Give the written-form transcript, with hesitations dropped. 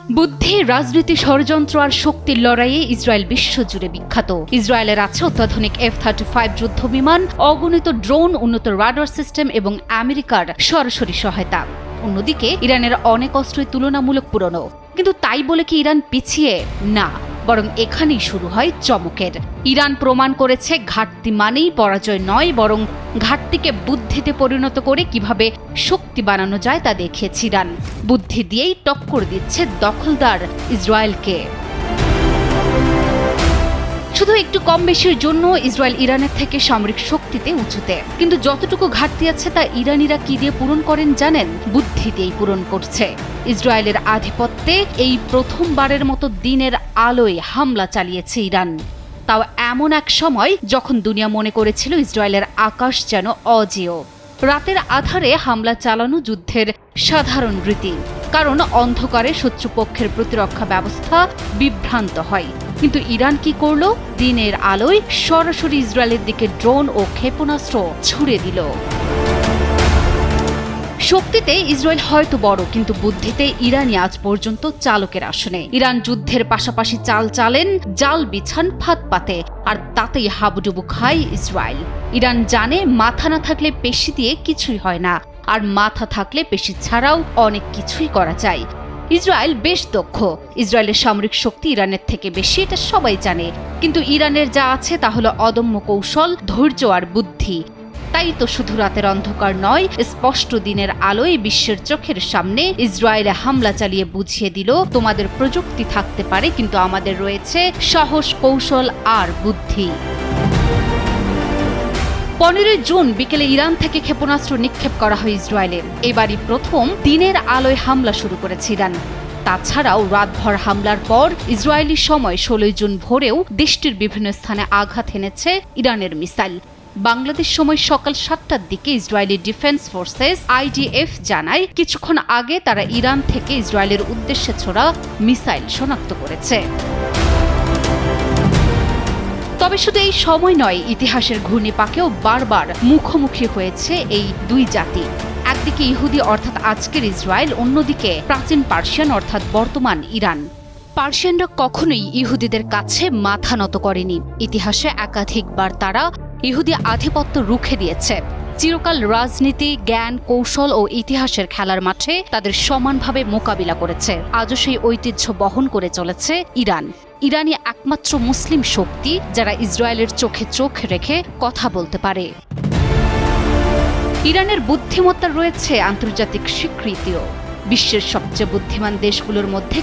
বুদ্ধি, রাজনীতি, ষড়যন্ত্র আর শক্তির লড়াইয়ে ইসরায়েল বিশ্বজুড়ে বিখ্যাত। ইসরায়েলের আছে অত্যাধুনিক F-35 যুদ্ধ বিমান, অগণিত ড্রোন, উন্নত রাডার সিস্টেম এবং আমেরিকার সরাসরি সহায়তা। অন্যদিকে ইরানের অনেক অস্ত্রই তুলনামূলক পুরনো। কিন্তু তাই বলে কি ইরান পিছিয়ে? না, বরং এখানেই শুরু হয় চমকের। ইরান প্রমাণ করেছে ঘাটতি মানেই পরাজয় নয়, বরং ঘাটতিকে বুদ্ধিতে পরিণত করে কিভাবে শক্তি বানানো যায় তা দেখিয়েছে ইরান। বুদ্ধি দিয়েই টক্কর দিচ্ছে দখলদার ইসরায়েলকে। শুধু একটু কম বেশির জন্য ইসরায়েল ইরানের থেকে সামরিক শক্তিতে উঁচুতে, কিন্তু যতটুকু ঘাটতি আছে তা ইরানিরা কি দিয়ে পূরণ করেন জানেন? বুদ্ধি দিয়েই পূরণ করছে। ইসরায়েলের আধিপত্যে এই প্রথমবারের মতো দিনের আলোয় হামলা চালিয়েছে ইরান, তাও এমন এক সময় যখন দুনিয়া মনে করেছিল ইসরায়েলের আকাশ যেন অজেয়। রাতের আধারে হামলা চালানো যুদ্ধের সাধারণ রীতি, কারণ অন্ধকারে শত্রুপক্ষের প্রতিরক্ষা ব্যবস্থা বিভ্রান্ত হয়। কিন্তু ইরান কি করল? দিনের আলোয় সরাসরি ইসরায়েলের দিকে ড্রোন ও ক্ষেপণাস্ত্র ছুড়ে দিল। শক্তিতে ইসরায়েল হয়তো বড়, কিন্তু বুদ্ধিতে ইরানই আজ পর্যন্ত চালকের আসনে। ইরান যুদ্ধের পাশাপাশি চাল চালেন, জাল বিছান, ফাঁদ পাতে, আর তাতেই হাবুডুবু খায় ইসরায়েল। ইরান জানে মাথা না থাকলে পেশি দিয়ে কিছুই হয় না, আর মাথা থাকলে পেশি ছাড়াও অনেক কিছুই করা যায়। ইসরায়েল বেশ দক্ষ। ইসরায়েলের সামরিক শক্তি ইরানের থেকে বেশি, এটা সবাই জানে। কিন্তু ইরানের যা আছে তা হলো অদম্য কৌশল, ধৈর্য আর বুদ্ধি। তাই তো শুধু রাতের অন্ধকার নয়, স্পষ্ট দিনের আলোয় বিশ্বের চোখের সামনে ইসরায়েলে হামলা চালিয়ে বুঝিয়ে দিল, তোমাদের প্রযুক্তি থাকতে পারে, কিন্তু আমাদের রয়েছে সাহস, কৌশল আর বুদ্ধি। 15 জুন বিকেলে ইরান থেকে ক্ষেপণাস্ত্র নিক্ষেপ করা হয় ইসরায়েলে। এবারই প্রথম দিনের আলোয় হামলা শুরু করেছে ইরান। তাছাড়াও রাতভর হামলার পর ইসরায়েলি সময় 16 জুন ভোরেও দেশটির বিভিন্ন স্থানে আঘাত এনেছে ইরানের মিসাইল। বাংলাদেশ সময় সকাল 7টার দিকে ইসরায়েলি ডিফেন্স ফোর্সেস IDF জানায়, কিছুক্ষণ আগে তারা ইরান থেকে ইসরায়েলের উদ্দেশ্যে ছোড়া মিসাইল শনাক্ত করেছে। তবে শুধু এই সময় নয়, ইতিহাসের ঘূর্ণিপাকেও বারবার মুখোমুখি হয়েছে এই দুই জাতি। একদিকে ইহুদি অর্থাৎ আজকের ইসরায়েল, অন্যদিকে প্রাচীন পার্সিয়ান অর্থাৎ বর্তমান ইরান। পার্সিয়ানরা কখনোই ইহুদিদের কাছে মাথা নত করেনি। ইতিহাসে একাধিকবার তারা ইহুদি আধিপত্য রুখে দিয়েছে। চিরকাল রাজনীতি, জ্ঞান, কৌশল ও ইতিহাসের খেলার মাঠে তাদের সমানভাবে মোকাবিলা করেছে। আজও সেই ঐতিহ্য বহন করে চলেছে ইরান। ইরানই একমাত্র মুসলিম শক্তি যারা ইসরায়েলের চোখে চোখ রেখে কথা বলতে পারে। ইরানের বুদ্ধিমত্তার রয়েছে আন্তর্জাতিক স্বীকৃতিও। বিশ্বের সবচেয়ে বুদ্ধিমান দেশগুলোর মধ্যে